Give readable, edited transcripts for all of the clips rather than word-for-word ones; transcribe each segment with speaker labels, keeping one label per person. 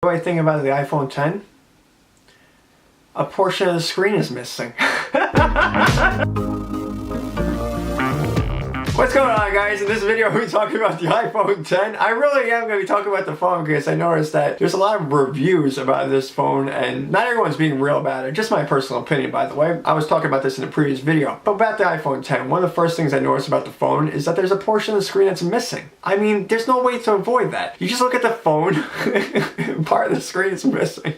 Speaker 1: What do I think about the iPhone 10? A portion of the screen is missing. What's going on, guys? In this video we're talking about the iPhone 10. I really am going to be talking about the phone because I noticed that there's a lot of reviews about this phone and not everyone's being real about it. Just my personal opinion, by the way. I was talking about this in a previous video. But about the iPhone 10, one of the first things I noticed about the phone is that there's a portion of the screen that's missing. I mean, there's no way to avoid that. You just look at the phone, part of the screen is missing.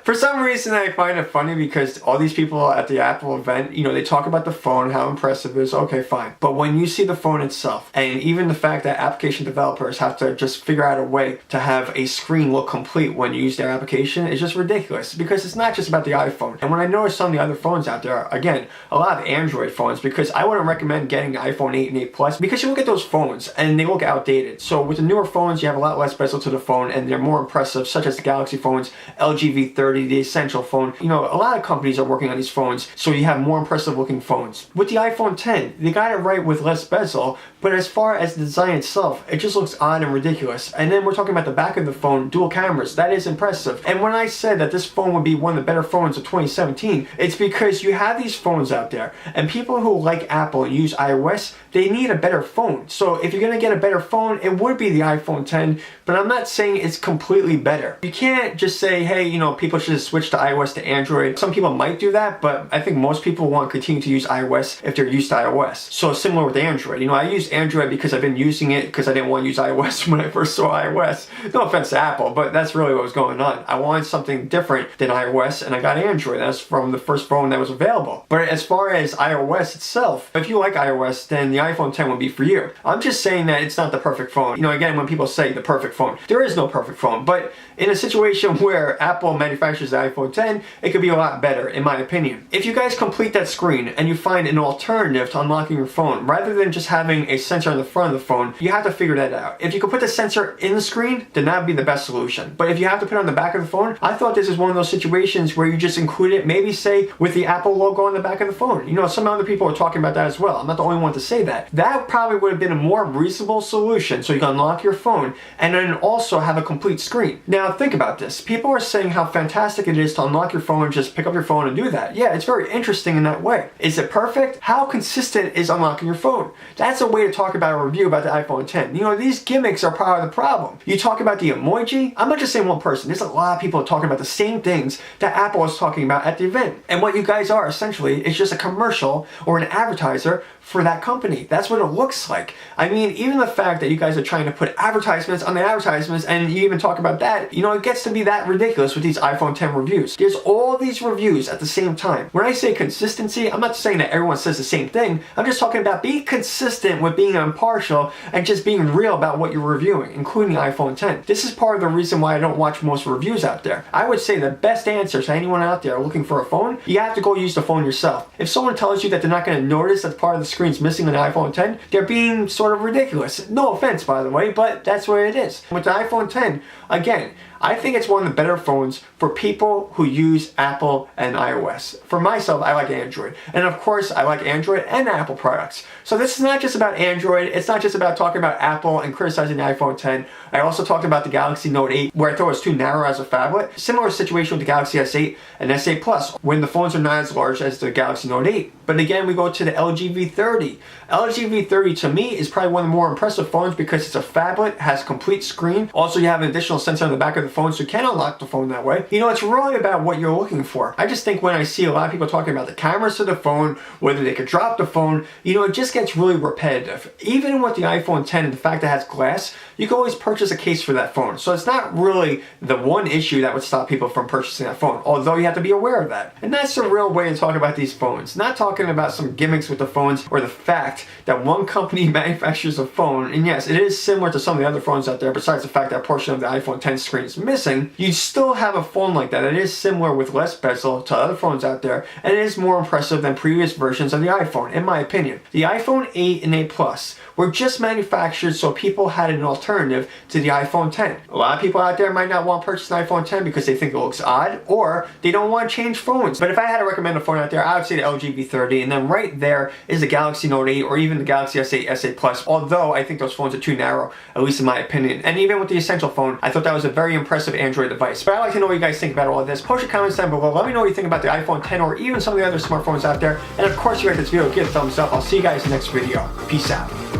Speaker 1: For some reason, I find it funny because all these people at the Apple event, you know, they talk about the phone, how impressive it is, okay, fine. But when you see the phone itself, and even the fact that application developers have to just figure out a way to have a screen look complete when you use their application, it's just ridiculous because it's not just about the iPhone. And when I notice some of the other phones out there, again, a lot of Android phones, because I wouldn't recommend getting the iPhone 8 and 8 Plus because you look at those phones and they look outdated. So with the newer phones, you have a lot less bezel to the phone and they're more impressive, such as the Galaxy phones, LG V30, the Essential phone. You know, a lot of companies are working on these phones, so you have more impressive looking phones. With the iPhone 10, they got it right with less bezel, but as far as the design itself, it just looks odd and ridiculous. And then we're talking about the back of the phone, dual cameras. That is impressive. And when I said that this phone would be one of the better phones of 2017, it's because you have these phones out there, and people who like Apple and use iOS, they need a better phone. So if you're gonna get a better phone, it would be the iPhone 10, but I'm not saying it's completely better. You can't just say, hey, you know, people should switch to iOS to Android. Some people might do that, but I think most people want to continue to use iOS if they're used to iOS. So similar with Android. You know, I use Android because I've been using it because I didn't want to use iOS when I first saw iOS. No offense to Apple, but that's really what was going on. I wanted something different than iOS and I got Android. That's from the first phone that was available. But as far as iOS itself, if you like iOS, then the iPhone 10 would be for you. I'm just saying that it's not the perfect phone. You know, again, when people say the perfect phone, there is no perfect phone. But in a situation where Apple manufactures the iPhone 10, it could be a lot better, in my opinion. If you guys complete that screen and you find an alternative to unlocking your phone, rather than just having a sensor on the front of the phone, you have to figure that out. If you could put the sensor in the screen, then that would be the best solution. But if you have to put it on the back of the phone, I thought this is one of those situations where you just include it, maybe say with the Apple logo on the back of the phone. You know, some other people are talking about that as well. I'm not the only one to say that. That probably would have been a more reasonable solution, so you can unlock your phone and then also have a complete screen. Now think about this. People are saying how fantastic it is to unlock your phone and just pick up your phone and do that. Yeah, it's very interesting in that way. Is it perfect? How consistent is unlocking your phone? That's a way to talk about a review about the iPhone 10. You know, these gimmicks are part of the problem. You talk about the emoji. I'm not just saying one person. There's a lot of people talking about the same things that Apple was talking about at the event. And what you guys are essentially is just a commercial or an advertiser for that company. That's what it looks like. I mean, even the fact that you guys are trying to put advertisements on the advertisements and you even talk about that, you know, it gets to be that ridiculous with these iPhone 10 reviews. There's all these reviews at the same time. When I say consistency, I'm not saying that everyone says the same thing. I'm just talking about being consistent with being impartial and just being real about what you're reviewing, including the iPhone 10. This is part of the reason why I don't watch most reviews out there. I would say the best answer to anyone out there looking for a phone, you have to go use the phone yourself. If someone tells you that they're not going to notice that part of the screen's missing on the iPhone 10, they're being sort of ridiculous. No offense, by the way, but that's where it is. With the iPhone 10, again, I think it's one of the better phones for people who use Apple and iOS. For myself, I like Android. And of course, I like Android and Apple products. So this is not just about Android. It's not just about talking about Apple and criticizing the iPhone 10. I also talked about the Galaxy Note 8, where I thought it was too narrow as a phablet. Similar situation with the Galaxy S8 and S8 Plus, when the phones are not as large as the Galaxy Note 8. But again, we go to the LG V30. LG V30 to me is probably one of the more impressive phones because it's a phablet, has complete screen. Also, you have an additional sensor on the back of the phone, so you can unlock the phone that way. You know, it's really about what you're looking for. I just think when I see a lot of people talking about the cameras to the phone, whether they could drop the phone, you know, it just gets really repetitive. Even with the iPhone 10 and the fact that it has glass, you can always purchase a case for that phone. So it's not really the one issue that would stop people from purchasing that phone, although you have to be aware of that. And that's the real way to talk about these phones. Not talking about some gimmicks with the phones or the fact that one company manufactures a phone, and yes, it is similar to some of the other phones out there, besides the fact that portion of the iPhone 10 screen is missing, you still have a phone like that. It is similar with less bezel to other phones out there, and it is more impressive than previous versions of the iPhone, in my opinion. The iPhone 8 and 8 Plus were just manufactured so people had an alternative to the iPhone 10. A lot of people out there might not want to purchase an iPhone 10 because they think it looks odd, or they don't want to change phones. But if I had to recommend a phone out there, I would say the LG V30, and then right there is the Galaxy Note 8 or even the Galaxy S8, S8 Plus, although I think those phones are too narrow, at least in my opinion. And even with the Essential phone, I thought that was a very impressive Android device. But I'd like to know what you guys think about all of this. Post your comments down below. Let me know what you think about the iPhone 10 or even some of the other smartphones out there. And of course, if you like this video, give it a thumbs up. I'll see you guys in the next video. Peace out.